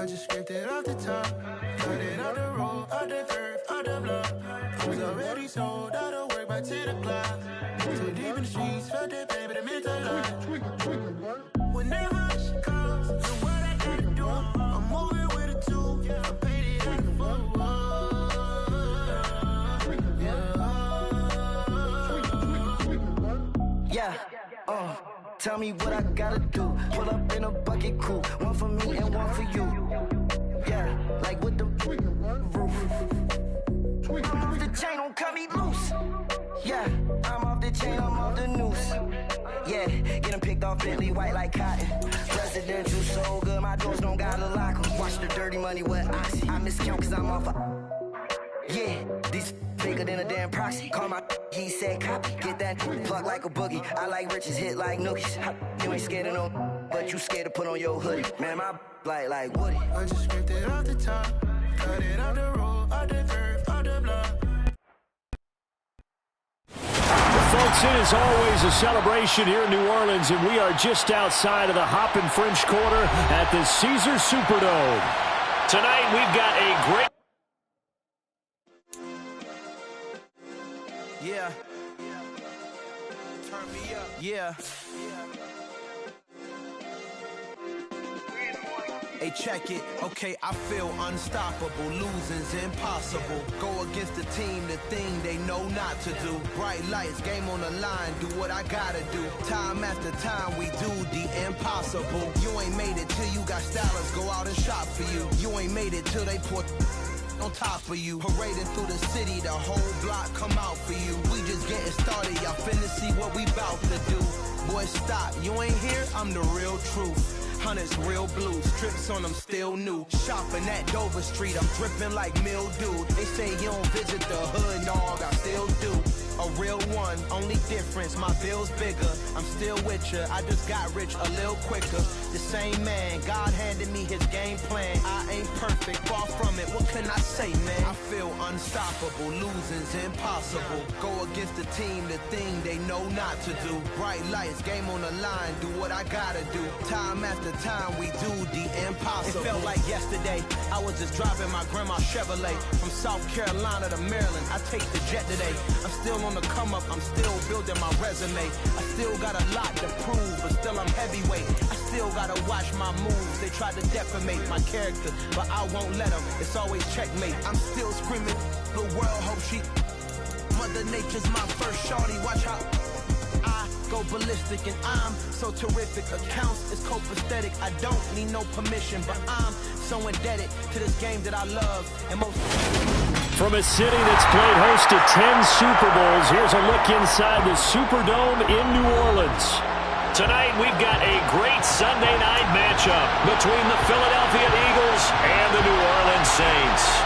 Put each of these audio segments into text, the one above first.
I just scraped it off the top, got it out the road, out the turf, out the block. I was already sold out of work by 10 o'clock. Too deep in the streets, felt that pain, but it meant a lot. When that rush comes, so what I gotta do? I'm moving with a two, I'm painted like a fool. Yeah, tell me what I gotta do. Pull up in a bucket crew, one for me and one for you. Yeah, like with the roof. I'm off the chain, don't cut me loose. Yeah, I'm off the chain, I'm off the noose. Yeah, getting picked off Bentley white like cotton. Presidential so good, my doors don't gotta lock 'em. Watch the dirty money with oxy. I miscount cause I'm off yeah, these bigger than a damn proxy. Call my he said copy. Get that plug like a boogie. I like riches, hit like nookies. You ain't scared of no, but you scared to put on your hoodie. Man, my like Woody. I just scraped it off the top, got it out the road, out the turf, out the block. Folks, it is always a celebration here in New Orleans, and we are just outside of the Hoppin' French Quarter at the Caesars Superdome. Tonight, we've got a great... Yeah. Turn me up. Yeah. Hey, check it. Okay, I feel unstoppable. Losing's impossible. Go against the team, the thing they know not to do. Bright lights, game on the line. Do what I gotta do. Time after time, we do the impossible. You ain't made it till you got stylists go out and shop for you. You ain't made it till they put on top of you. Parading through the city, the whole block come out for you. We just getting started, y'all finna see what we bout to do. Boy, stop, you ain't here, I'm the real truth. Hundreds real blue, strips on them still new. Shopping at Dover Street, I'm dripping like mildew. They say you don't visit the hood, dog, I still do. A real one, only difference, my bill's bigger. I'm still with ya, I just got rich a little quicker. The same man, God handed me his game plan. I ain't perfect, far from it, what can I say, man? I feel unstoppable, losing's impossible. Go against the team, the thing they know not to do. Bright lights, game on the line, do what I gotta do. Time after time, we do the impossible. It felt like yesterday, I was just driving my grandma's Chevrolet. From South Carolina to Maryland, I take the jet today. I'm still on the come up, I'm still building my resume. I still got a lot to prove, but still I'm heavyweight. I still gotta watch my moves. They tried to defamate my character, but I won't let them. It's always checkmate. I'm still screaming, the world hope she... Mother Nature's my first shorty, watch how I go ballistic, and I'm so terrific. Accounts is copacetic, I don't need no permission, but I'm so indebted to this game that I love. And most... From a city that's played host to 10 Super Bowls, here's a look inside the Superdome in New Orleans. Tonight, we've got a great Sunday night matchup between the Philadelphia Eagles and the New Orleans Saints.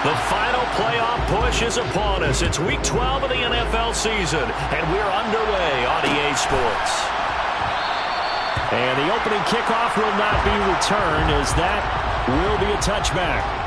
The final playoff push is upon us. It's Week 12 of the NFL season, and we're underway on EA Sports. And the opening kickoff will not be returned, as that will be a touchback.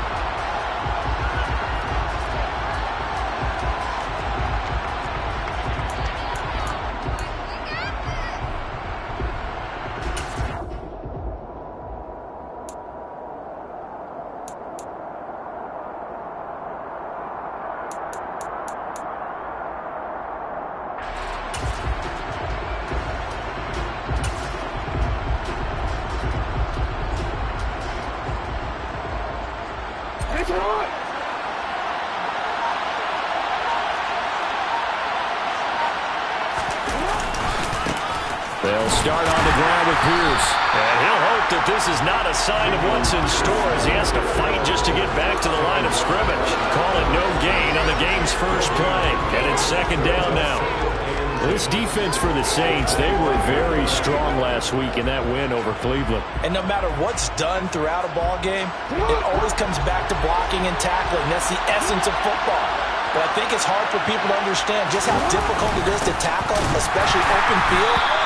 They'll start on the ground with Pierce. And he'll hope that this is not a sign of what's in store, as he has to fight just to get back to the line of scrimmage. Call it no gain on the game's first play. And it's second down now. This defense for the Saints, they were very strong last week in that win over Cleveland. And no matter what's done throughout a ball game, it always comes back to blocking and tackling. That's the essence of football. But I think it's hard for people to understand just how difficult it is to tackle, especially open field.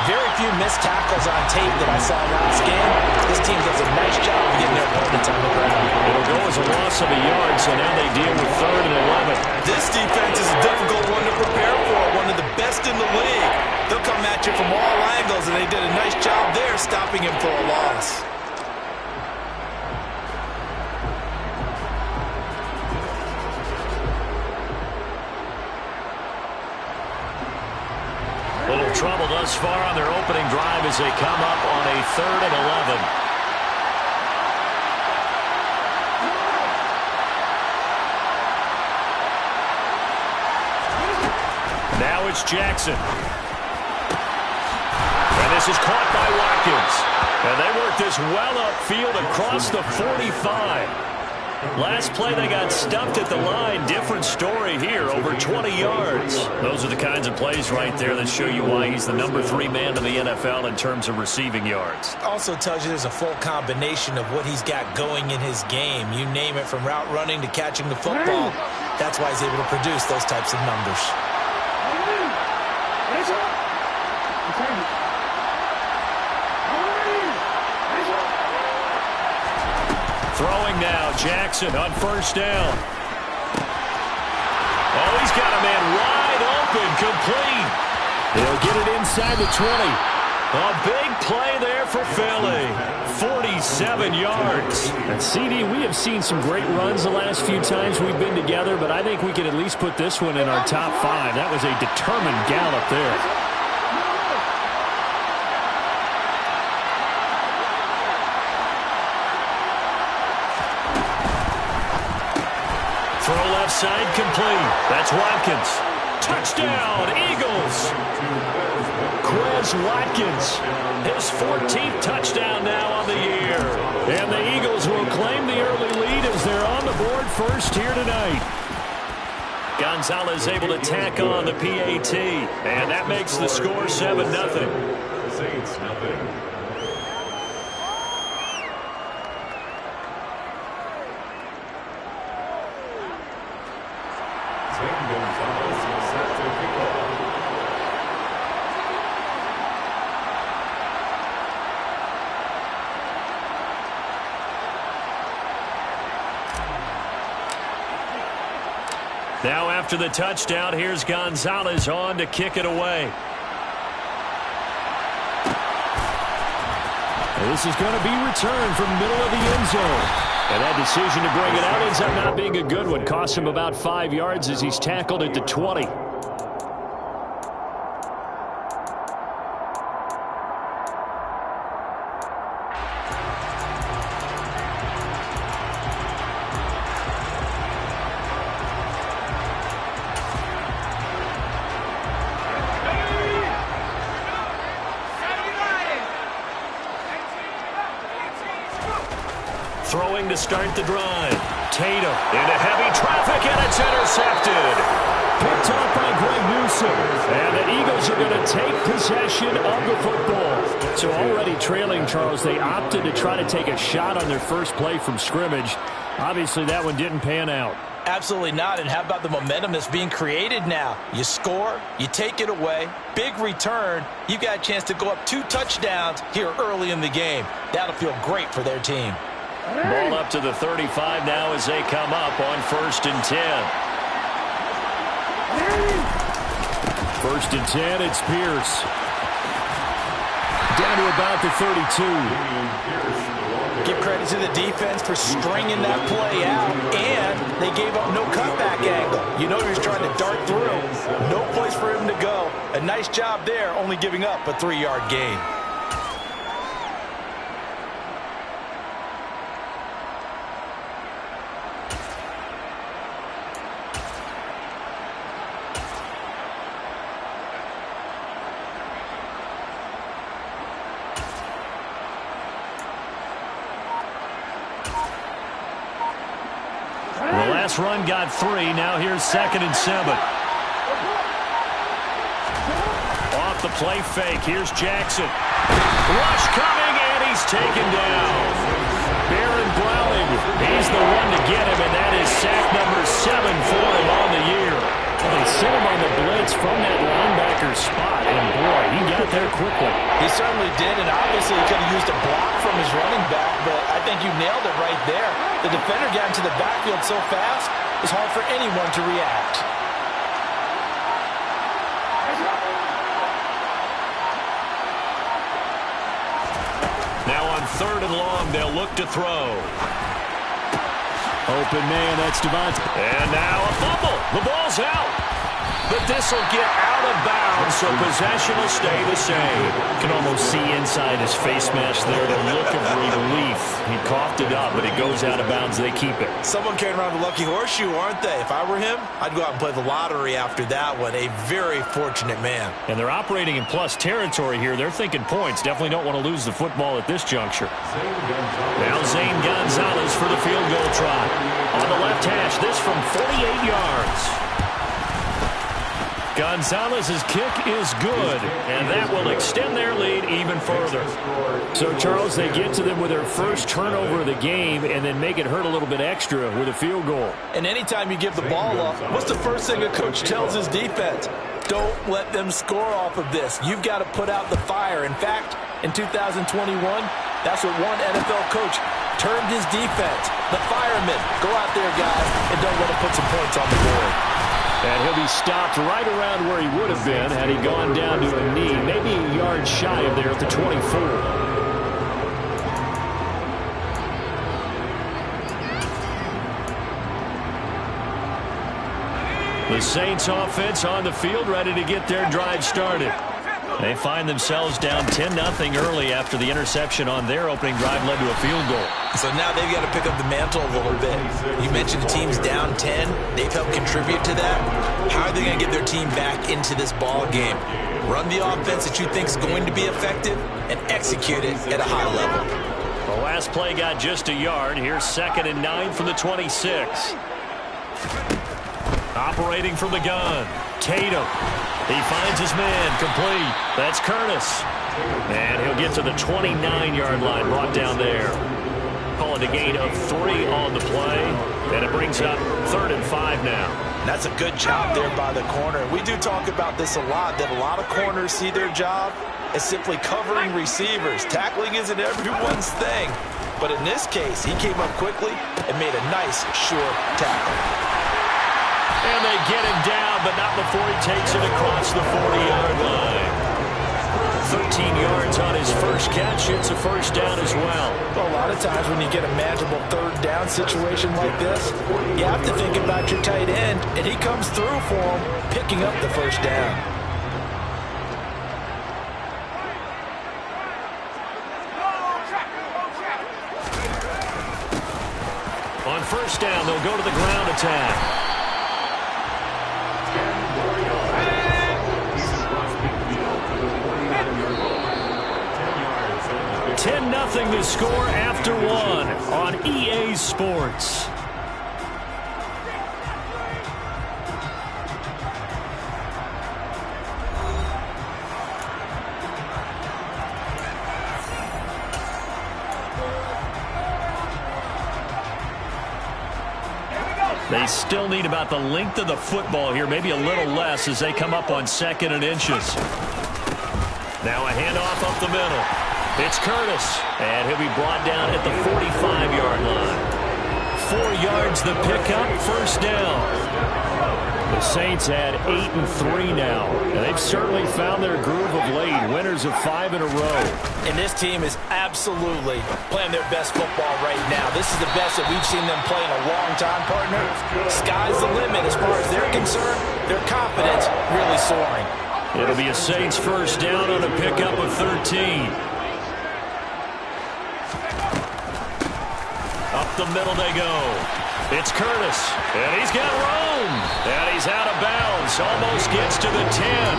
Very few missed tackles on tape that I saw last game. This team does a nice job of getting their opponents on the ground. It'll go as a loss of a yard, so now they deal with 3rd and 11. This defense is a difficult one to prepare for, one of the best in the league. They'll come at you from all angles, and they did a nice job there stopping him for a loss. Little trouble thus far on their opening drive as they come up on a 3rd and 11. Now it's Jackson. And this is caught by Watkins. And they work this well upfield across the 45. Last play, they got stuffed at the line. Different story here, over 20 yards. Those are the kinds of plays right there that show you why he's the number 3 man to the NFL in terms of receiving yards. Also tells you there's a full combination of what he's got going in his game. You name it, from route running to catching the football. That's why he's able to produce those types of numbers. Throwing now, Jackson on 1st down. Oh, he's got a man wide open, complete. He'll get it inside the 20. A big play there for Philly. 47 yards. And CD, we have seen some great runs the last few times we've been together, but I think we can at least put this one in our top 5. That was a determined gallop there. Throw left side complete. That's Watkins. Touchdown, Eagles. Quez Watkins, his 14th touchdown now on the year. And the Eagles will claim the early lead as they're on the board first here tonight. Gonzalez able to tack on the PAT, and that makes the score 7-0. Saints nothing. Now after the touchdown, here's Gonzalez on to kick it away. This is going to be returned from the middle of the end zone. And that decision to bring it out ends up not being a good one. Costs him about 5 yards as he's tackled at the 20. Throwing to start the drive. Tatum into heavy traffic, and it's intercepted. Picked off by Greg Newsome. And the Eagles are going to take possession of the football. So already trailing, Charles, they opted to try to take a shot on their first play from scrimmage. Obviously, that one didn't pan out. Absolutely not. And how about the momentum that's being created now? You score, you take it away, big return. You've got a chance to go up 2 touchdowns here early in the game. That'll feel great for their team. Ball up to the 35 now as they come up on 1st and 10. 1st and 10, it's Pierce. Down to about the 32. Give credit to the defense for stringing that play out, and they gave up no cutback angle. You know he was trying to dart through. No place for him to go. A nice job there, only giving up a 3-yard gain. The last run got 3. Now here's 2nd and 7. Off the play fake. Here's Jackson. Rush coming, and he's taken down. Baron Browning, he's the one to get him, and that is sack number 7 for him on the year. They sent him on the blitz from that linebacker spot, and boy, he got out of there quickly. He certainly did, and obviously he could have used a block from his running back, but I think you nailed it right there. The defender got into the backfield so fast, it's hard for anyone to react. Now on 3rd and long, they'll look to throw. Open man, that's Devontae. And now a fumble. The ball's out. But this will get out of bounds, so possession will stay the same. You can almost see inside his face mask there the look of relief. He coughed it up, but it goes out of bounds. They keep it. Someone carrying around the lucky horseshoe, aren't they? If I were him, I'd go out and play the lottery after that one. A very fortunate man. And they're operating in plus territory here. They're thinking points. Definitely don't want to lose the football at this juncture. Now Zane Gonzalez for the field goal try. On the left hash, this from 48 yards. Gonzalez's kick is good, and that will extend their lead even further. So, Charles, they get to them with their first turnover of the game and then make it hurt a little bit extra with a field goal. And anytime you give the ball up, what's the first thing a coach tells his defense? Don't let them score off of this. You've got to put out the fire. In fact, in 2021, that's what one NFL coach termed his defense. The firemen. Go out there, guys, and don't let them put some points on the board. And he'll be stopped right around where he would have been had he gone down to a knee, maybe a yard shy of there at the 24. The Saints offense on the field, ready to get their drive started. They find themselves down 10-0 early after the interception on their opening drive led to a field goal. So now they've got to pick up the mantle a little bit. You mentioned the team's down 10. They've helped contribute to that. How are they going to get their team back into this ball game? Run the offense that you think is going to be effective and execute it at a high level. The last play got just a yard. Here's 2nd and 9 from the 26. Operating from the gun, Tatum. He finds his man, complete. That's Curtis. And he'll get to the 29-yard line, brought down there. Calling a gain of 3 on the play, and it brings up 3rd and 5 now. That's a good job there by the corner. We do talk about this a lot, that a lot of corners see their job as simply covering receivers. Tackling isn't everyone's thing. But in this case, he came up quickly and made a nice, short tackle. And they get him down, but not before he takes it across the 40-yard line. 13 yards on his first catch. It's a first down as well. Well, a lot of times when you get a manageable 3rd down situation like this, you have to think about your tight end, and he comes through for him, picking up the first down. On first down, they'll go to the ground attack. 10-0 the score after 1 on EA Sports. They still need about the length of the football here, maybe a little less as they come up on 2nd and inches. Now a handoff up the middle. It's Curtis, and he'll be brought down at the 45-yard line. 4 yards the pickup, first down. The Saints had 8-3 now, and they've certainly found their groove of late, winners of 5 in a row. And this team is absolutely playing their best football right now. This is the best that we've seen them play in a long time, partner. Sky's the limit as far as they're concerned. Their confidence really soaring. It'll be a Saints first down on a pickup of 13. Up the middle they go. It's Curtis, and he's got room. And he's out of bounds, almost gets to the 10.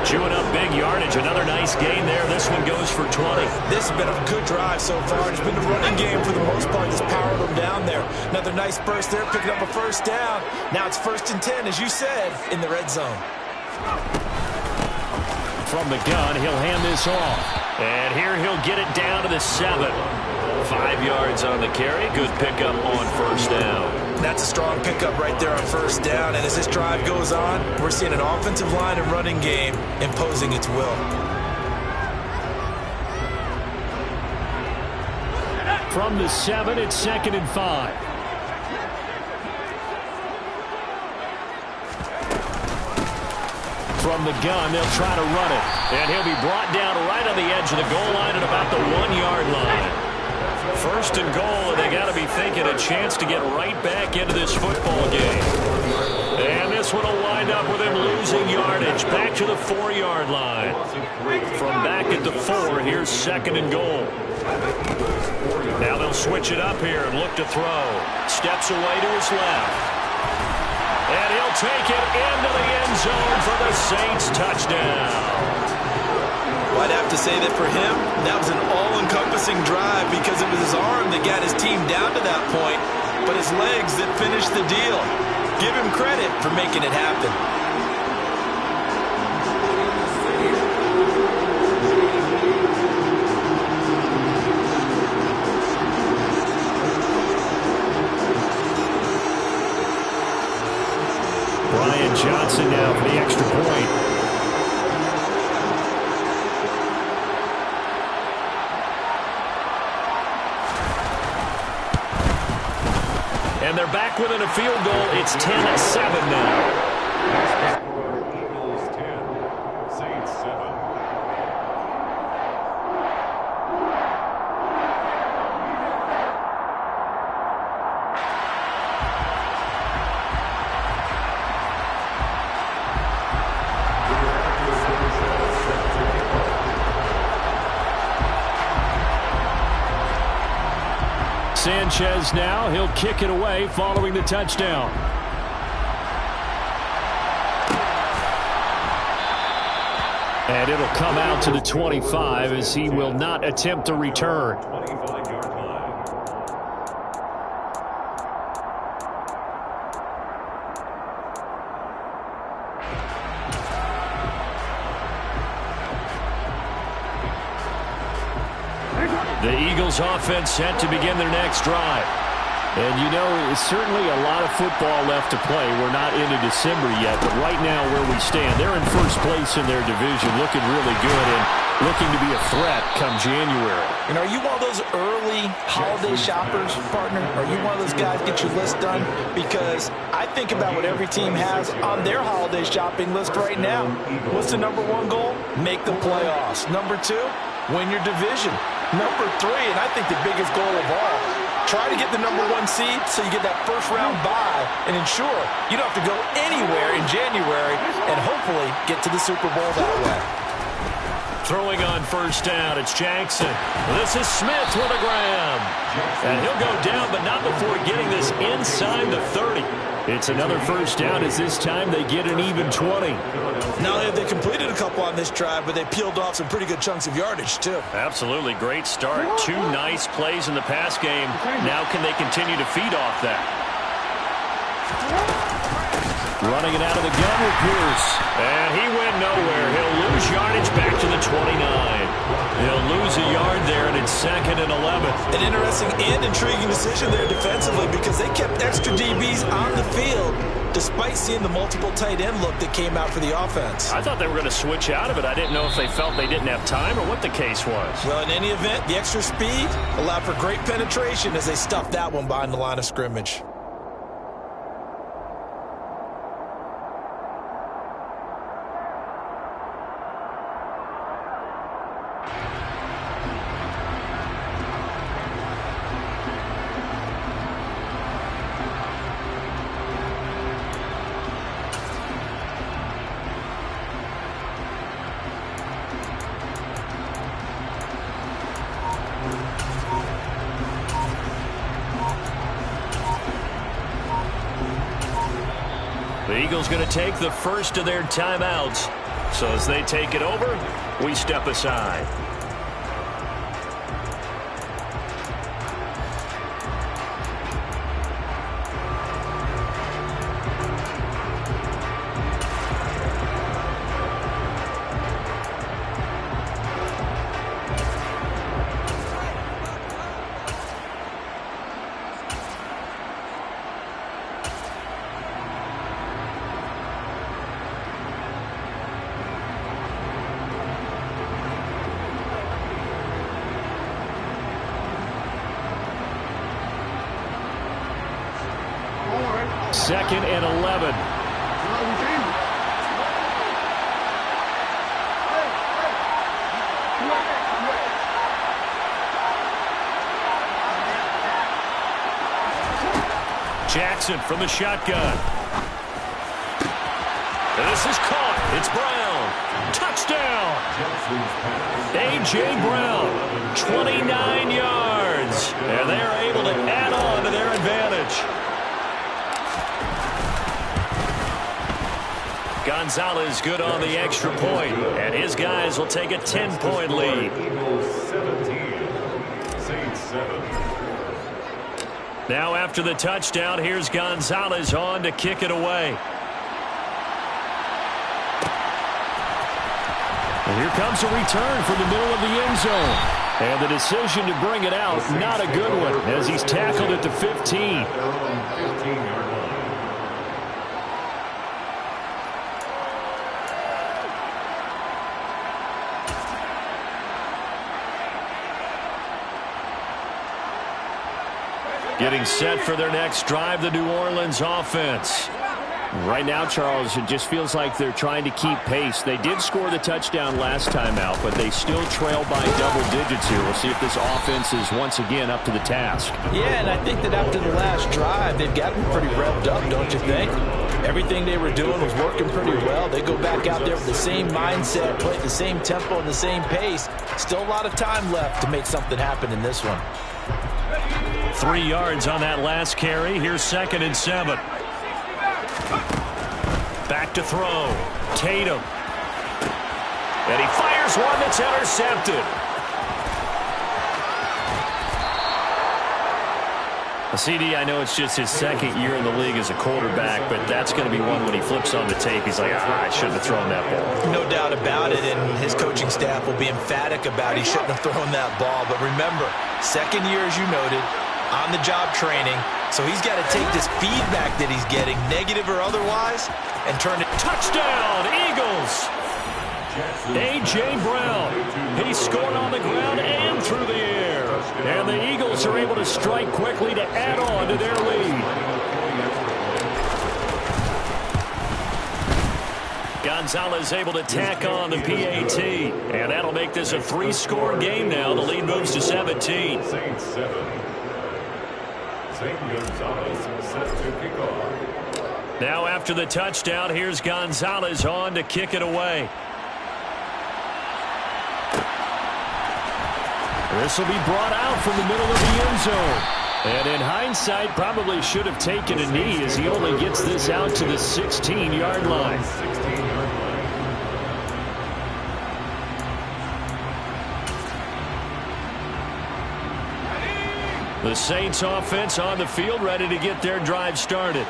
Chewing up big yardage, another nice gain there. This one goes for 20. This has been a good drive so far. It's been the running game for the most part that's powered them down there. Another nice burst there, picking up a first down. Now it's 1st and 10, as you said, in the red zone. From the gun, he'll hand this off. And here he'll get it down to the 7. 5 yards on the carry. Good pickup on first down. That's a strong pickup right there on first down. And as this drive goes on, we're seeing an offensive line and running game imposing its will. From the 7, it's 2nd and 5. From the gun, they'll try to run it. And he'll be brought down right on the edge of the goal line at about the 1-yard line. 1st and goal, and they got to be thinking a chance to get right back into this football game. And this one will wind up with him losing yardage. Back to the 4-yard line. From back at the 4, here's 2nd and goal. Now they'll switch it up here and look to throw. Steps away to his left. And he'll take it into the end zone for the Saints touchdown. Well, I'd have to say that for him, that was an all-encompassing drive because it was his arm that got his team down to that point, but his legs that finished the deal. Give him credit for making it happen. Brian Johnson now for the extra point. And they're back within a field goal. It's 10-7 now. Eagles 10, Saints 7. Sanchez now, he'll kick it away following the touchdown. And it'll come out to the 25 as he will not attempt to return. 25-yard line. The Eagles offense set to begin their next drive. And you know, it's certainly a lot of football left to play. We're not into December yet, but right now where we stand, they're in first place in their division, looking really good and looking to be a threat come January. And are you one of those early holiday shoppers, partner? Are you one of those guys get your list done? Because I think about what every team has on their holiday shopping list right now. What's the number 1 goal? Make the playoffs. Number 2, win your division. Number 3, and I think the biggest goal of all, try to get the number 1 seed so you get that first-round bye and ensure you don't have to go anywhere in January and hopefully get to the Super Bowl that way. Throwing on first down, it's Jackson. This is Smith with a grab. And he'll go down, but not before getting this inside the 30. It's another first down as this time they get an even 20. Not only have they completed a couple on this drive, but they peeled off some pretty good chunks of yardage, too. Absolutely. Great start. 2 nice plays in the pass game. Now can they continue to feed off that? Running it out of the gun with Pierce. And he went nowhere. He'll lose yardage back to the 29. He'll lose a yard there, and it's 2nd and 11. An interesting and intriguing decision there defensively because they kept extra DBs on the field despite seeing the multiple tight end look that came out for the offense. I thought they were going to switch out of it. I didn't know if they felt they didn't have time or what the case was. Well, in any event, the extra speed allowed for great penetration as they stuffed that one behind the line of scrimmage. The Eagles going to take the first of their timeouts. So as they take it over, we step aside. 2nd and 11. Jackson from the shotgun. This is caught. It's Brown. Touchdown. A.J. Brown, 29 yards. And they are able to add on to their advantage. Gonzalez good on the extra point, and his guys will take a 10-point lead. Eagles 17, Saints 7. Now after the touchdown, here's Gonzalez on to kick it away. And here comes a return from the middle of the end zone. And the decision to bring it out, not a good one, as he's tackled at the 15. 15-yard line. Getting set for their next drive, the New Orleans offense. Right now, Charles, it just feels like they're trying to keep pace. They did score the touchdown last time out, but they still trail by double digits here. We'll see if this offense is once again up to the task. Yeah, and I think that after the last drive, they've gotten pretty revved up, don't you think? Everything they were doing was working pretty well. They go back out there with the same mindset, play at the same tempo and the same pace. Still a lot of time left to make something happen in this one. 3 yards on that last carry. Here's 2nd and 7. Back to throw. Tatum. And he fires one that's intercepted. CD, I know it's just his 2nd year in the league as a quarterback, but that's going to be one when he flips on the tape. He's like, I shouldn't have thrown that ball. No doubt about it, and his coaching staff will be emphatic about he shouldn't have thrown that ball. But remember, 2nd year, as you noted, on-the-job training, so he's got to take this feedback that he's getting, negative or otherwise, and turn it. Touchdown, Eagles! A.J. Brown, he scored on the ground and through the air. And the Eagles are able to strike quickly to add on to their lead. Gonzalez able to tack on the PAT. And that'll make this a 3-score game now. The lead moves to 17. Saints 7. St. Gonzalez set to kick off. Now after the touchdown, here's Gonzalez on to kick it away. This will be brought out from the middle of the end zone. And in hindsight, probably should have taken a knee as he only gets this out to the 16-yard line. 16-yard line. The Saints offense on the field ready to get their drive started.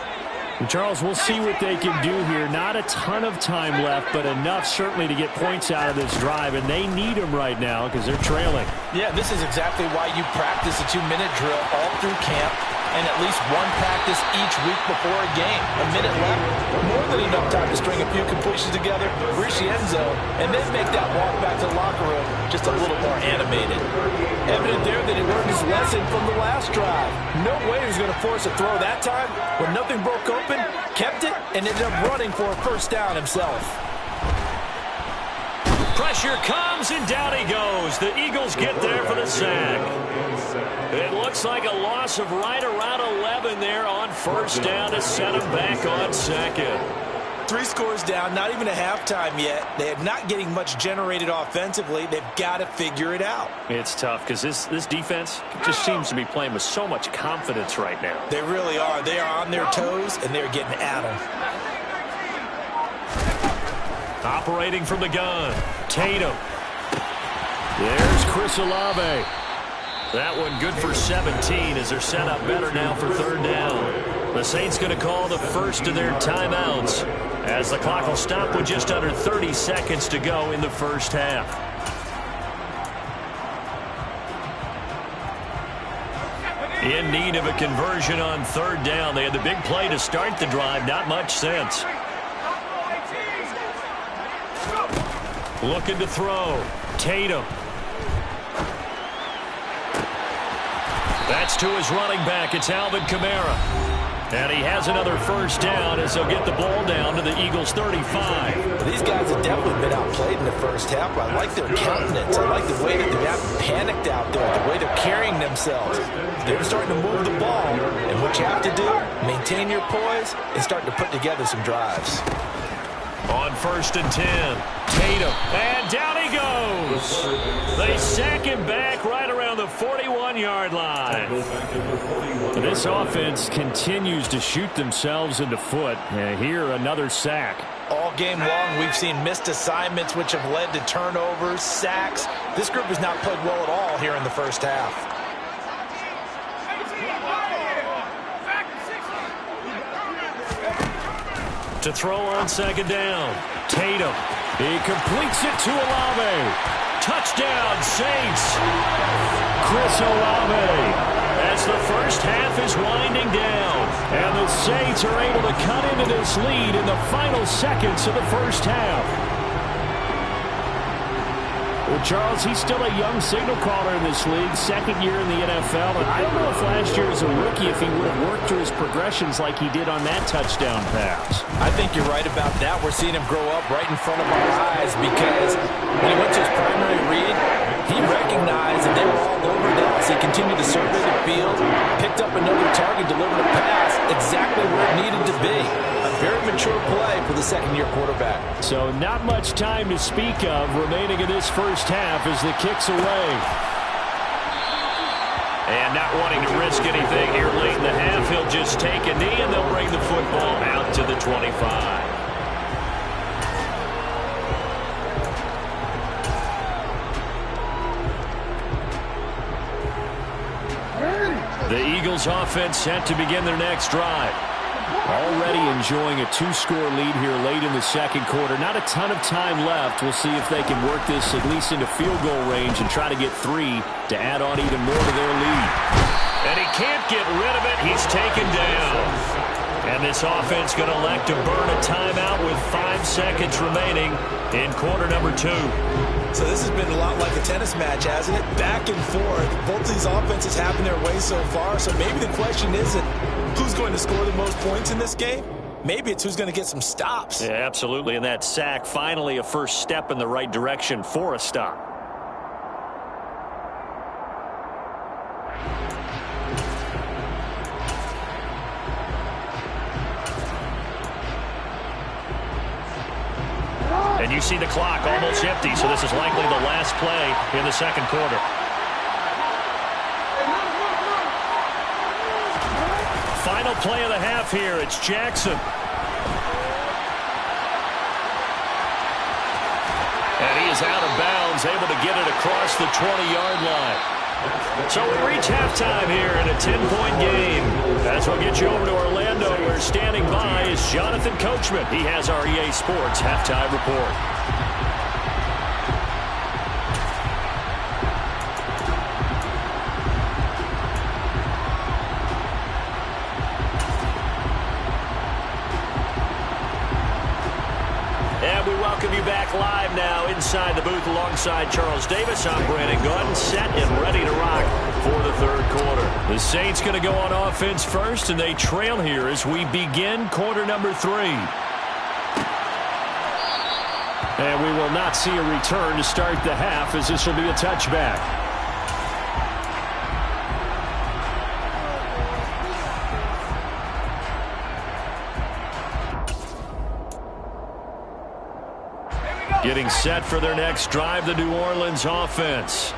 And Charles, we'll see what they can do here. Not a ton of time left, but enough certainly to get points out of this drive, and they need them right now because they're trailing. Yeah, this is exactly why you practice a 2-minute drill all through camp and at least one practice each week before a game. A minute left, more than enough time to string a few completions together, reach the end zone, and then make that walk back to the locker room just a little more animated. Evident there that he learned his lesson from the last drive. No way he was going to force a throw that time. When nothing broke open, kept it, and ended up running for a first down himself. Pressure comes, and down he goes. The Eagles get there for the sack. It looks like a loss of right around 11 there on first down to set him back on 2nd. 3 scores down, not even a halftime yet. They are not getting much generated offensively. They've got to figure it out. It's tough because this defense just seems to be playing with so much confidence right now. They really are. They are on their toes, and they're getting at them. Operating from the gun, Tatum. There's Chris Olave. That one good for 17 as they're set up better now for 3rd down. The Saints going to call the first of their timeouts as the clock will stop with just under 30 seconds to go in the first half. In need of a conversion on 3rd down. They had the big play to start the drive. Not much sense. Looking to throw. Tatum. That's to his running back. It's Alvin Kamara. And he has another first down as they'll get the ball down to the Eagles' 35. Well, these guys have definitely been outplayed in the first half, but I like their countenance. I like the way that they haven't panicked out there, the way they're carrying themselves. They're starting to move the ball, and what you have to do, maintain your poise and start to put together some drives. On 1st and 10, Tatum, and down he goes. They sack him back right around the 41-yard line. This offense continues to shoot themselves in the foot. Here, another sack. All game long, we've seen missed assignments, which have led to turnovers, sacks. This group has not played well at all here in the first half. To throw on 2nd down, Tatum. He completes it to Olave. Touchdown, Saints. Chris Olave. As the first half is winding down, and the Saints are able to cut into this lead in the final seconds of the first half. Well, Charles, he's still a young signal caller in this league, 2nd year in the NFL, and I don't know if last year as a rookie if he would have worked through his progressions like he did on that touchdown pass. I think you're right about that. We're seeing him grow up right in front of our eyes because when he went to his primary read, he recognized that they were all over that. So he continued to survey the field, picked up another target, delivered a pass exactly where it needed to be. A very mature play for the 2nd-year quarterback. So not much time to speak of remaining in this first half as the kick's away. And not wanting to risk anything here late in the half, he'll just take a knee and they'll bring the football out to the 25. The Eagles offense set to begin their next drive. Already enjoying a 2-score lead here late in the 2nd quarter. Not a ton of time left. We'll see if they can work this at least into field goal range and try to get 3 to add on even more to their lead. And he can't get rid of it. He's taken down. And this offense going to elect to burn a timeout with 5 seconds remaining in quarter number 2. So this has been a lot like a tennis match, hasn't it? Back and forth. Both these offenses having their way so far. So maybe the question isn't who's going to score the most points in this game. Maybe it's who's going to get some stops. Yeah, absolutely. And that sack, finally a first step in the right direction for a stop. And you see the clock almost empty, so this is likely the last play in the 2nd quarter. Final play of the half here. It's Jackson. And he is out of bounds, able to get it across the 20-yard line. So we reach halftime here in a 10-point game. As we'll get you over to Orlando, where standing by is Jonathan Coachman. He has our EA Sports halftime report. Welcome you back live now inside the booth alongside Charles Davis. I'm Brandon Gordon, set and ready to rock for the 3rd quarter. The Saints going to go on offense first, and they trail here as we begin quarter number 3. And we will not see a return to start the half, as this will be a touchback. Getting set for their next drive, the New Orleans offense.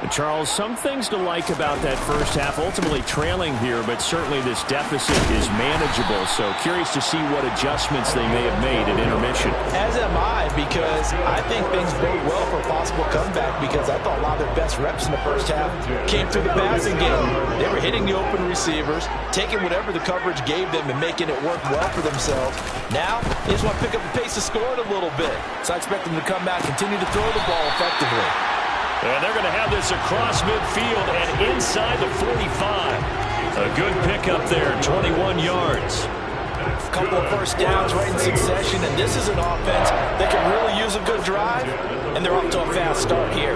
And Charles, some things to like about that first half, ultimately trailing here, but certainly this deficit is manageable. So curious to see what adjustments they may have made at intermission. As am I, because I think things bode well for a possible comeback, because I thought a lot of their best reps in the first half came through the passing game. They were hitting the open receivers, taking whatever the coverage gave them and making it work well for themselves. Now, they just want to pick up the pace of scoring a little bit. So I expect them to come out and continue to throw the ball effectively. And they're going to have this across midfield and inside the 45. A good pickup there, 21 yards. A couple of first downs right in succession, and this is an offense that can really use a good drive, and they're off to a fast start here.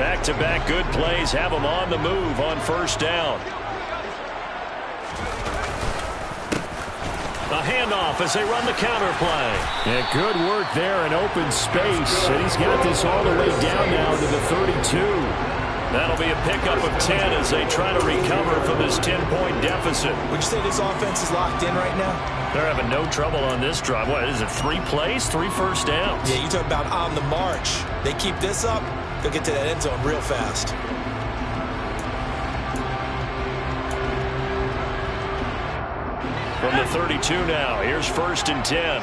Back-to-back good plays have them on the move on first down. A handoff as they run the counter play. Yeah, good work there in open space. And he's got this all the way down now to the 32. That'll be a pickup of 10 as they try to recover from this 10-point deficit. Would you say this offense is locked in right now? They're having no trouble on this drive. What is it, 3 plays, 3 first downs? Yeah, you talk about on the march. They keep this up, they'll get to that end zone real fast. From the 32 now, here's 1st and 10.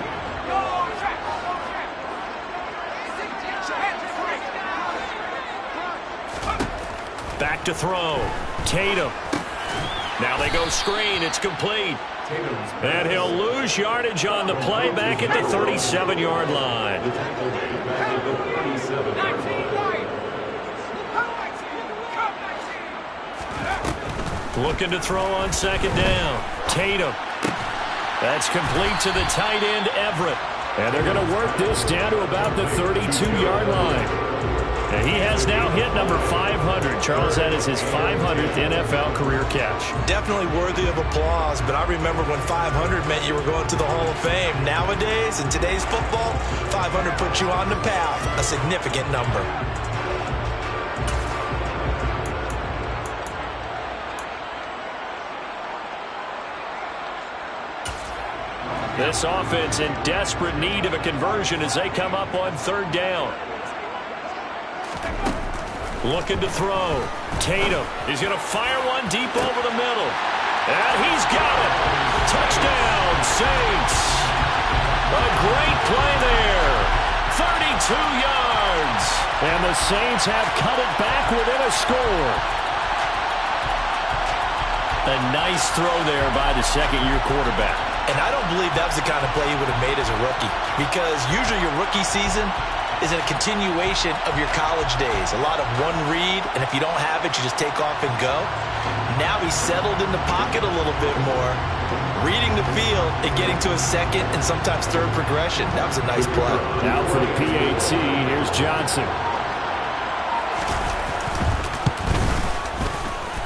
Back to throw. Tatum. Now they go screen. It's complete. And he'll lose yardage on the play back at the 37-yard line. Looking to throw on 2nd down. Tatum. That's complete to the tight end, Everett. And they're going to work this down to about the 32-yard line. And he has now hit number 500. Charles, that is his 500th NFL career catch. Definitely worthy of applause, but I remember when 500 meant you were going to the Hall of Fame. Nowadays, in today's football, 500 puts you on the path, a significant number. This offense in desperate need of a conversion as they come up on 3rd down. Looking to throw. Tatum. He's going to fire one deep over the middle. And he's got it. Touchdown, Saints. A great play there. 32 yards. And the Saints have cut it back within a score. A nice throw there by the 2nd-year quarterback. And I don't believe that was the kind of play he would have made as a rookie, because usually your rookie season is a continuation of your college days. A lot of one read, and if you don't have it, you just take off and go. Now he's settled in the pocket a little bit more, reading the field and getting to a 2nd and sometimes 3rd progression. That was a nice play. Now for the PAT, here's Johnson.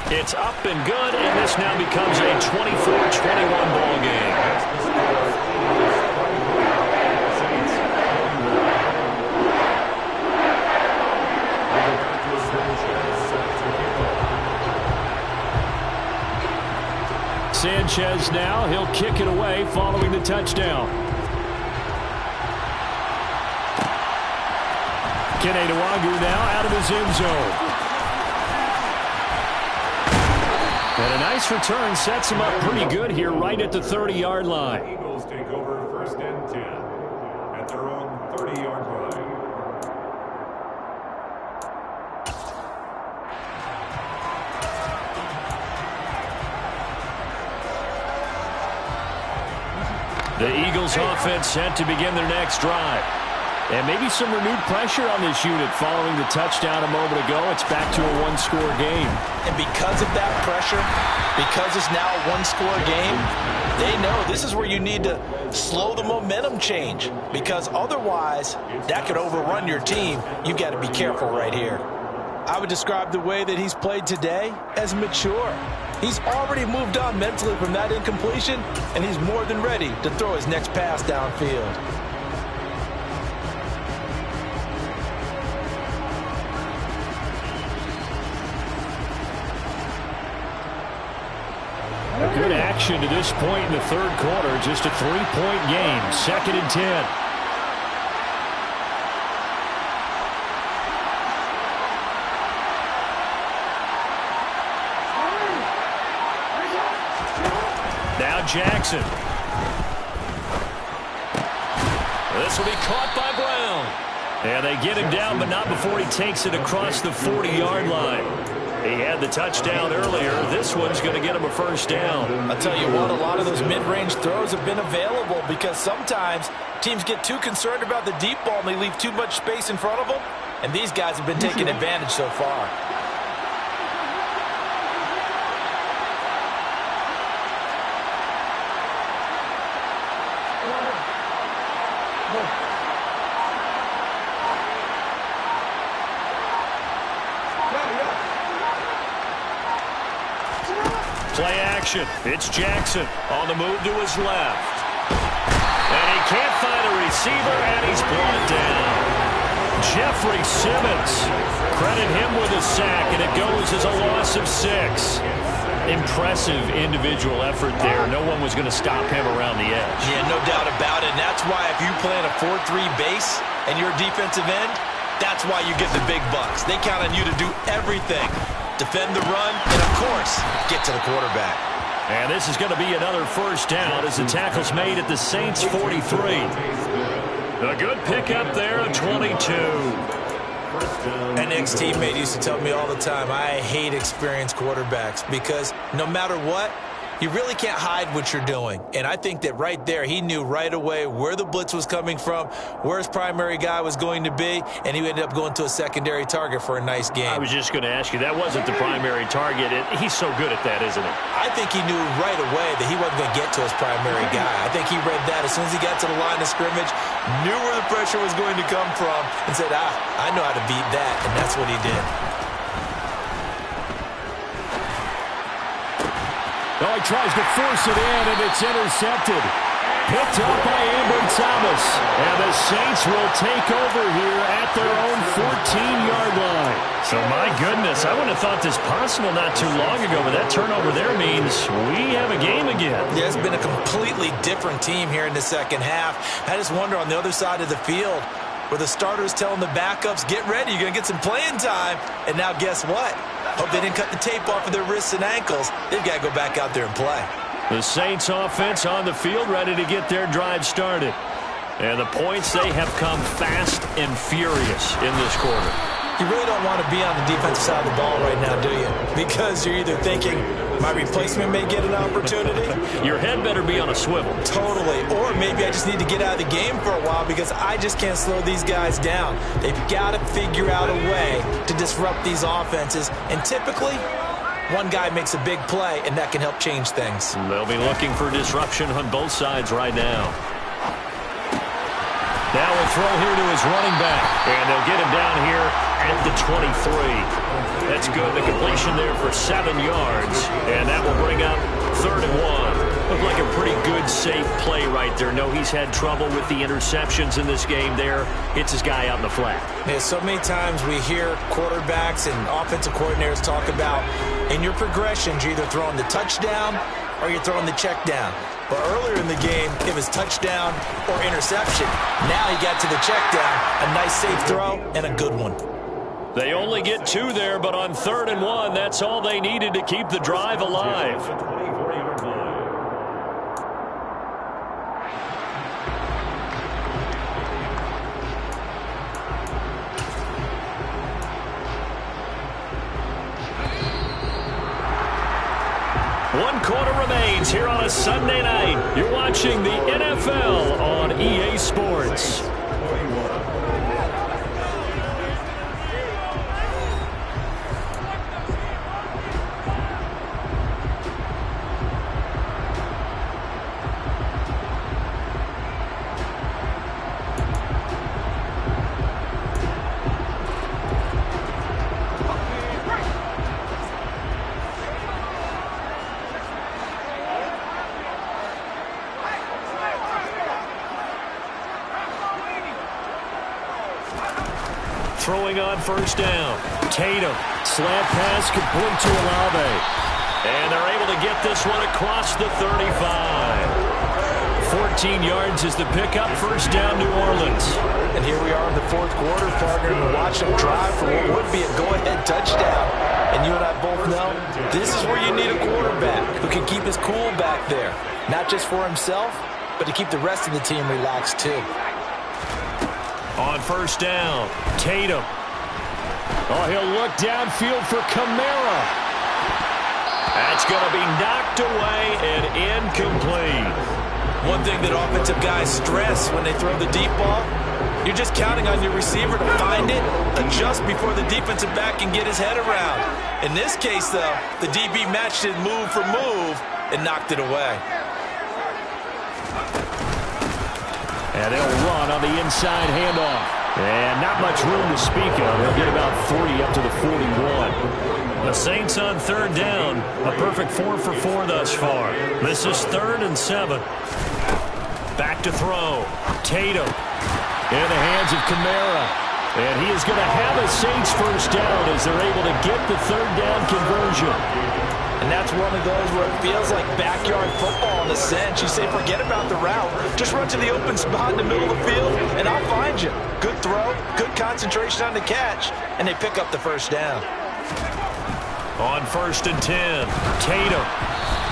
It's up and good, and this now becomes a 24-21 ball game. Sanchez now, he'll kick it away following the touchdown. Kenedawagu now out of his end zone. And a nice return sets him up pretty good here right at the 30-yard line. Eagles take over 1st and 10 at their own 30-yard line. The Eagles offense set to begin their next drive. And maybe some renewed pressure on this unit following the touchdown a moment ago. It's back to a 1-score game. And because of that pressure, because it's now a 1-score game, they know this is where you need to slow the momentum change, because otherwise that could overrun your team. You've got to be careful right here. I would describe the way that he's played today as mature. He's already moved on mentally from that incompletion, and he's more than ready to throw his next pass downfield. Good action to this point in the 3rd quarter. Just a 3-point game. 2nd and 10. Now Jackson. This will be caught by Brown. And they get him down, but not before he takes it across the 40-yard line. He had the touchdown earlier. This one's going to get him a 1st down. I'll tell you what, a lot of those mid-range throws have been available, because sometimes teams get too concerned about the deep ball and they leave too much space in front of them. And these guys have been taking advantage so far. Play action. It's Jackson on the move to his left. And he can't find a receiver, and he's brought down. Jeffrey Simmons. Credit him with a sack, and it goes as a loss of 6. Impressive individual effort there. No one was going to stop him around the edge. Yeah, no doubt about it. And that's why if you play in a 4-3 base and you're a defensive end, that's why you get the big bucks. They count on you to do everything. Defend the run, and of course, get to the quarterback. And this is going to be another first down as the tackle's made at the Saints 43. A good pickup there at 22. An ex-teammate used to tell me all the time, I hate experienced quarterbacks because no matter what, you really can't hide what you're doing. And I think that right there, he knew right away where the blitz was coming from, where his primary guy was going to be, and he ended up going to a secondary target for a nice game. I was just going to ask you, that wasn't the primary target. He's so good at that, isn't he? I think he knew right away that he wasn't going to get to his primary guy. I think he read that as soon as he got to the line of scrimmage, knew where the pressure was going to come from, and said, I know how to beat that, and that's what he did. Oh, he tries to force it in, and it's intercepted. Picked up by Amber Thomas. And the Saints will take over here at their own 14-yard line. So, my goodness, I wouldn't have thought this possible not too long ago, but that turnover there means we have a game again. Yeah, it's been a completely different team here in the second half. I just wonder on the other side of the field, where the starters telling the backups, get ready, you're going to get some playing time. And now guess what? Hope they didn't cut the tape off of their wrists and ankles. They've got to go back out there and play. The Saints offense on the field, ready to get their drive started. And the points, they have come fast and furious in this quarter. You really don't want to be on the defensive side of the ball right now, do you? Because you're either thinking, my replacement may get an opportunity. Your head better be on a swivel. Totally. Or maybe I just need to get out of the game for a while because I just can't slow these guys down. They've got to figure out a way to disrupt these offenses. And typically, one guy makes a big play, and that can help change things. They'll be looking for disruption on both sides right now. Now a throw here to his running back. And they'll get him down here at the 23. That's good. The completion there for 7 yards. And that will bring up 3rd and 1. Looked like a pretty good, safe play right there. No, he's had trouble with the interceptions in this game there. Hits his guy out in the flat. Yeah, so many times we hear quarterbacks and offensive coordinators talk about in your progressions, you're either throwing the touchdown or you're throwing the check down. But earlier in the game, it was touchdown or interception. Now he got to the check down, a nice safe throw, and a good one. They only get 2 there, but on 3rd and 1, that's all they needed to keep the drive alive. One quarter remains here on a Sunday night. You're watching the NFL on EA Sports. Throwing on first down. Tatum. Slant pass complete to Olave. And they're able to get this one across the 35. 14 yards is the pickup. First down, New Orleans. And here we are in the 4th quarter, partner, and watch them drive for what would be a go-ahead touchdown. And you and I both know this is where you need a quarterback who can keep his cool back there. Not just for himself, but to keep the rest of the team relaxed too. On first down, Tatum. Oh, he'll look downfield for Kamara. That's going to be knocked away and incomplete. One thing that offensive guys stress when they throw the deep ball, you're just counting on your receiver to find it, adjust before the defensive back can get his head around. In this case, though, the DB matched it move for move and knocked it away. And they'll run on the inside handoff. And not much room to speak of. They'll get about 40 up to the 41. The Saints on third down. A perfect 4 for 4 thus far. This is 3rd and 7. Back to throw. Tatum in the hands of Kamara. And he is going to have a Saints first down as they're able to get the 3rd down conversion. And that's one of those where it feels like backyard football in a sense. You say, forget about the route. Just run to the open spot in the middle of the field, and I'll find you. Good throw, good concentration on the catch, and they pick up the first down. On 1st and 10, Tatum.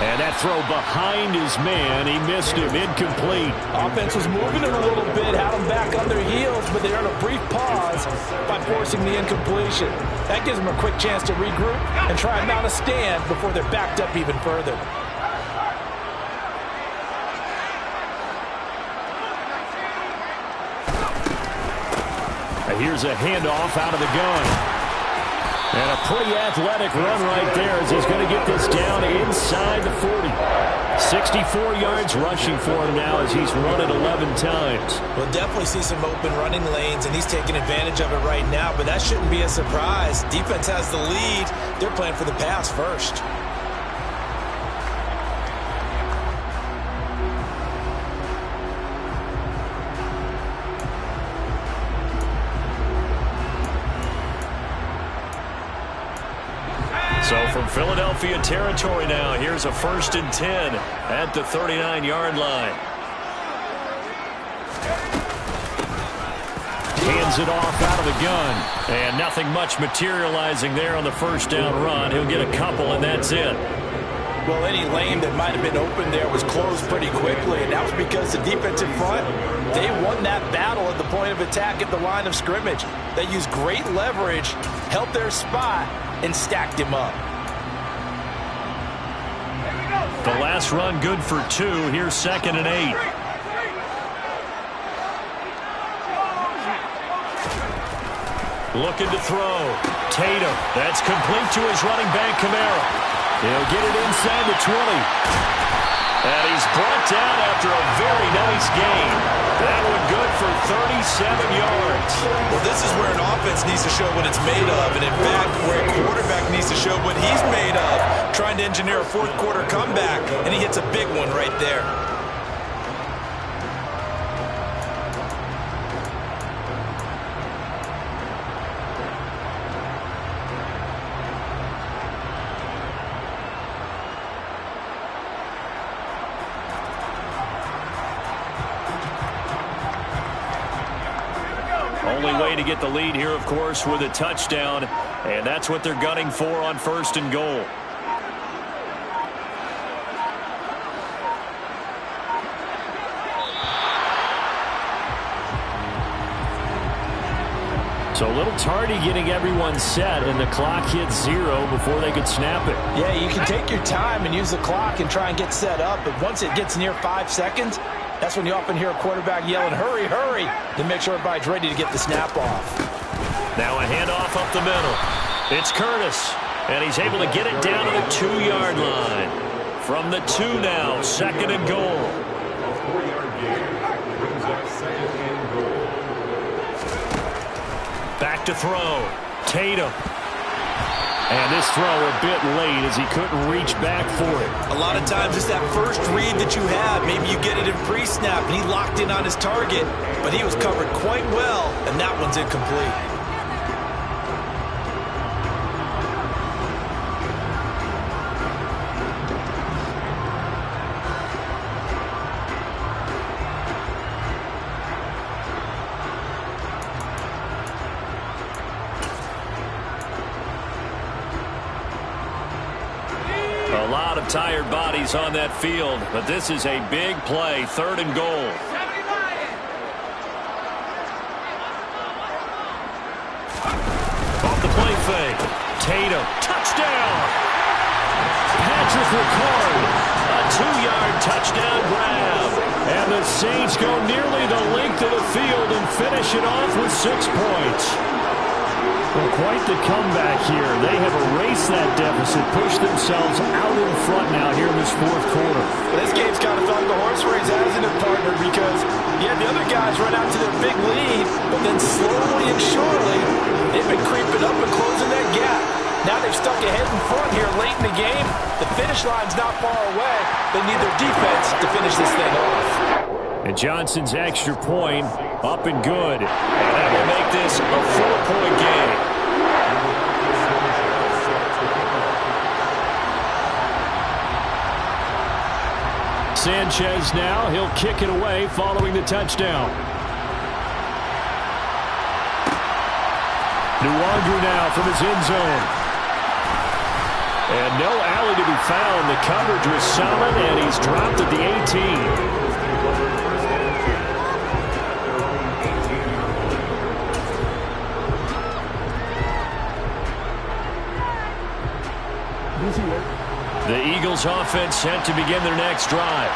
And that throw behind his man, he missed him, incomplete. Offense was moving it a little bit, had them back on their heels, but they earned a brief pause by forcing the incompletion. That gives them a quick chance to regroup and try and mount a stand before they're backed up even further. And here's a handoff out of the gun. And a pretty athletic run right there as he's going to get this down inside the 40. 64 yards rushing for him now as he's run it 11 times. We'll definitely see some open running lanes, and he's taking advantage of it right now, but that shouldn't be a surprise. Defense has the lead. They're playing for the pass first. So from Philadelphia territory now, here's a 1st and 10 at the 39-yard line. Hands it off out of the gun. And nothing much materializing there on the first down run. He'll get a couple, and that's it. Well, any lane that might have been open there was closed pretty quickly, and that was because the defense in front, they won that battle at the point of attack at the line of scrimmage. They used great leverage, held their spot, and stacked him up. The last run good for 2. Here's 2nd and 8. Looking to throw. Tatum. That's complete to his running back, Kamara. He'll get it inside the 20. And he's brought down after a very nice gain. That one good for 37 yards. Well, this is where an offense needs to show what it's made of. And in fact, where a quarterback needs to show what he's made of, trying to engineer a fourth quarter comeback. And he hits a big one right there. Only way to get the lead here, of course, with a touchdown. And that's what they're gunning for on 1st and goal. So a little tardy getting everyone set, and the clock hits 0 before they could snap it. Yeah, you can take your time and use the clock and try and get set up, but once it gets near 5 seconds, that's when you often hear a quarterback yelling, hurry, hurry, to make sure everybody's ready to get the snap off. Now a handoff up the middle. It's Curtis, and he's able to get it down to the 2-yard line. From the 2 now, 2nd and goal. A 4-yard gain brings up 2nd and goal. Back to throw. Tatum. And this throw a bit late as he couldn't reach back for it. A lot of times it's that first read that you have. Maybe you get it in pre-snap, and he locked in on his target, but he was covered quite well, and that one's incomplete. A lot of tired bodies on that field, but this is a big play, 3rd and goal. Off the play fake. Tatum, touchdown! Patrick Ricard, A 2-yard touchdown grab. and the Saints go nearly the length of the field and finish it off with 6 points. Well, quite the comeback here. They have erased that deficit, pushed themselves out in front now here in this 4th quarter. This game's kind of felt like a horse race, hasn't it, partner? Because, yeah, the other guys run out to their big lead, but then slowly and surely, they've been creeping up and closing that gap. Now they've stuck ahead in front here late in the game. The finish line's not far away. They need their defense to finish this thing off. And Johnson's extra point up and good. And that will make this a 4-point game. Sanchez now, he'll kick it away following the touchdown. Nuwandru now from his end zone. And no alley to be found. The coverage was solid, and he's dropped at the 18. The Eagles offense set to begin their next drive.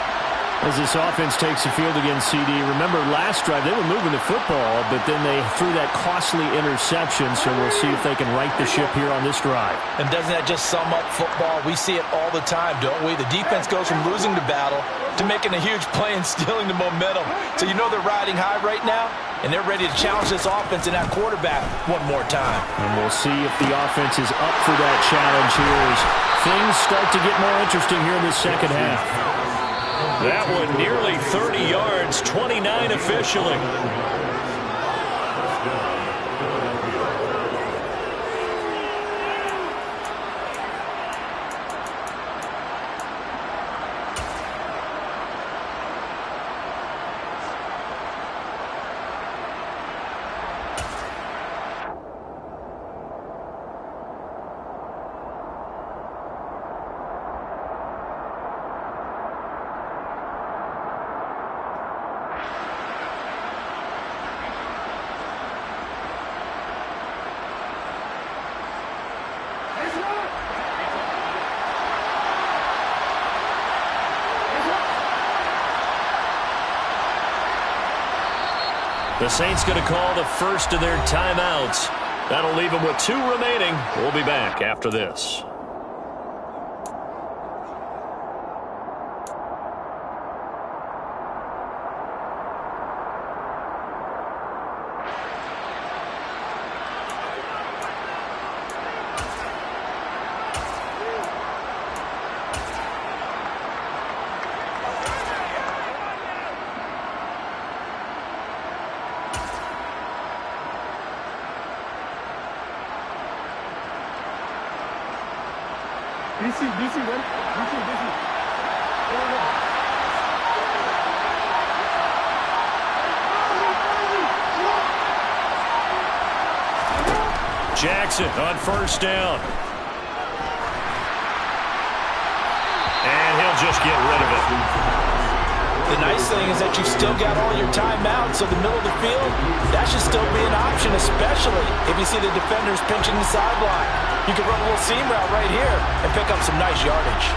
As this offense takes the field against CD, remember last drive they were moving the football, but then they threw that costly interception, so we'll see if they can right the ship here on this drive. And doesn't that just sum up football? We see it all the time, don't we? The defense goes from losing the battle to making a huge play and stealing the momentum. So you know they're riding high right now, and they're ready to challenge this offense and that quarterback one more time. And we'll see if the offense is up for that challenge here as things start to get more interesting here in the second half. That one nearly 30 yards, 29 officially. The Saints going to call the first of their timeouts. That'll leave them with 2 remaining. We'll be back after this. Jackson on first down. And he'll just get rid of it. The nice thing is that you've still got all your timeouts, so the middle of the field, that should still be an option, especially if you see the defenders pinching the sideline. You can run a little seam route right here and pick up some nice yardage.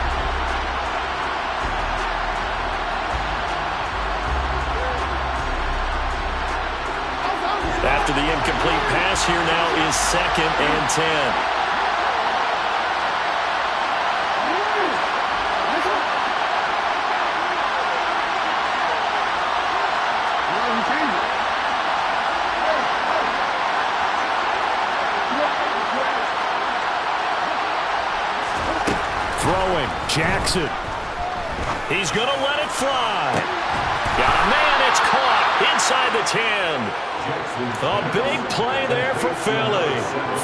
After the incomplete pass, here now is 2nd and 10. Throwing, Jackson. He's going to let it fly. Got a man, it's caught inside the 10. A big play there for Philly.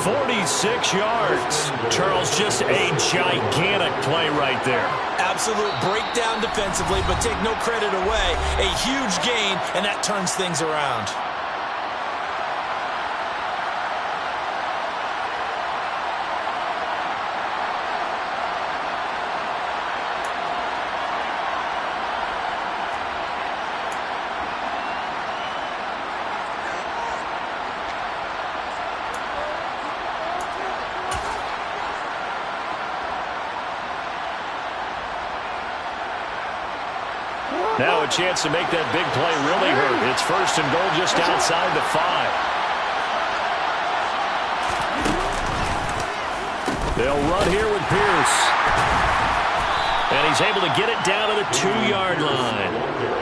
46 yards. Charles, just a gigantic play right there. Absolute breakdown defensively, but take no credit away. A huge gain, and that turns things around. Now a chance to make that big play really hurt. It's 1st and goal just outside the 5. They'll run here with Pierce. And he's able to get it down to the 2-yard line.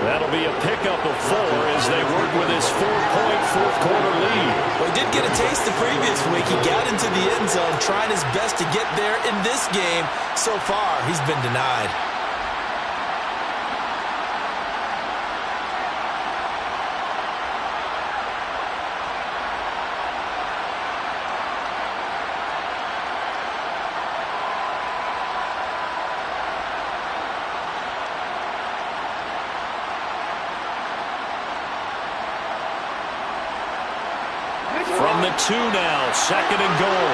That'll be a pickup of 4 as they work with his 4-point fourth-quarter lead. Well, he did get a taste the previous week. He got into the end zone, trying his best to get there in this game. So far, he's been denied. From the 2 now, 2nd and goal.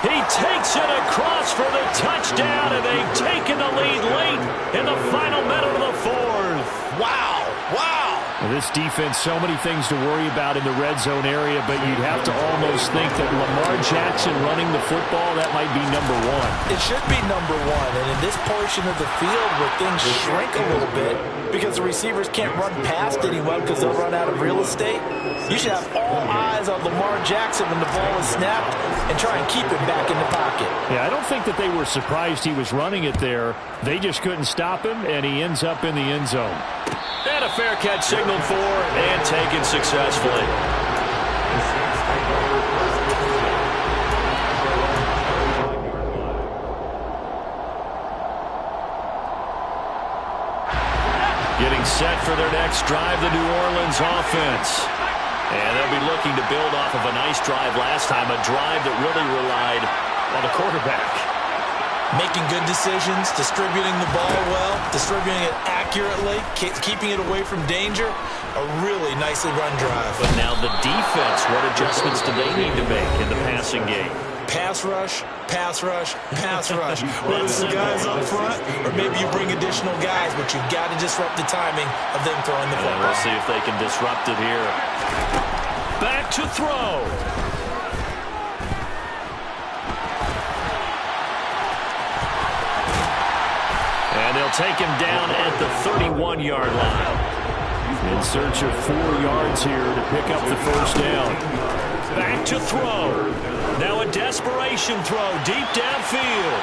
He takes it across for the touchdown, and they've taken the lead late in the final minute of the 4th. Wow. Wow. This defense, so many things to worry about in the red zone area, but you'd have to almost think that Lamar Jackson running the football, that might be number 1. It should be number 1, and in this portion of the field where things shrink a little bit because the receivers can't run past anyone because they'll run out of real estate, you should have all eyes on Lamar Jackson when the ball is snapped and try and keep him back in the pocket. Yeah, I don't think that they were surprised he was running it there. They just couldn't stop him, and he ends up in the end zone. And a fair catch signaled for and taken successfully. Getting set for their next drive, the New Orleans offense. And they'll be looking to build off of a nice drive last time, a drive that really relied on the quarterback. Making good decisions, distributing the ball well, distributing it accurately, keeping it away from danger. A really nicely run drive. But now the defense, what adjustments do they need to make in the passing game? Pass rush, pass rush, pass rush. Whether it's the guys up front or maybe you bring additional guys, but you've got to disrupt the timing of them throwing the football. We'll see if they can disrupt it here. Back to throw. And they'll take him down at the 31-yard line. In search of 4 yards here to pick up the first down. Back to throw. Now a desperation throw deep downfield.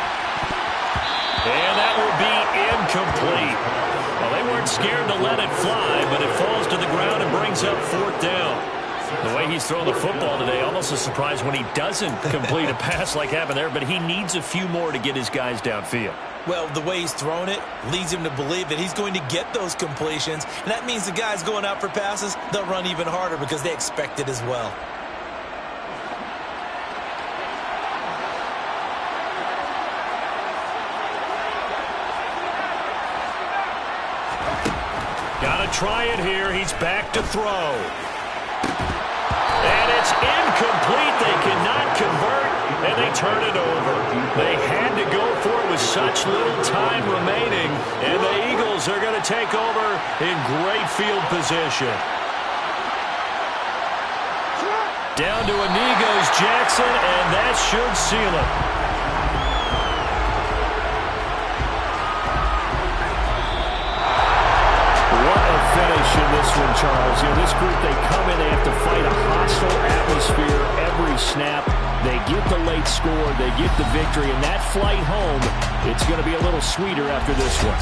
And that will be incomplete. Well, they weren't scared to let it fly, but it falls to the ground and brings up 4th down. The way he's throwing the football today, almost a surprise when he doesn't complete a pass like happened there, but he needs a few more to get his guys downfield. Well, the way he's thrown it leads him to believe that he's going to get those completions, and that means the guys going out for passes, they'll run even harder because they expect it as well. Gotta try it here. He's back to throw. And it's incomplete. They cannot convert, and they turn it over. They had to go for it with such little time remaining, and the Eagles are going to take over in great field position. Down to a knee goes Jackson, and that should seal it. In this one, Charles. You know, this group, they come in, they have to fight a hostile atmosphere every snap. They get the late score, they get the victory, and that flight home, it's going to be a little sweeter after this one.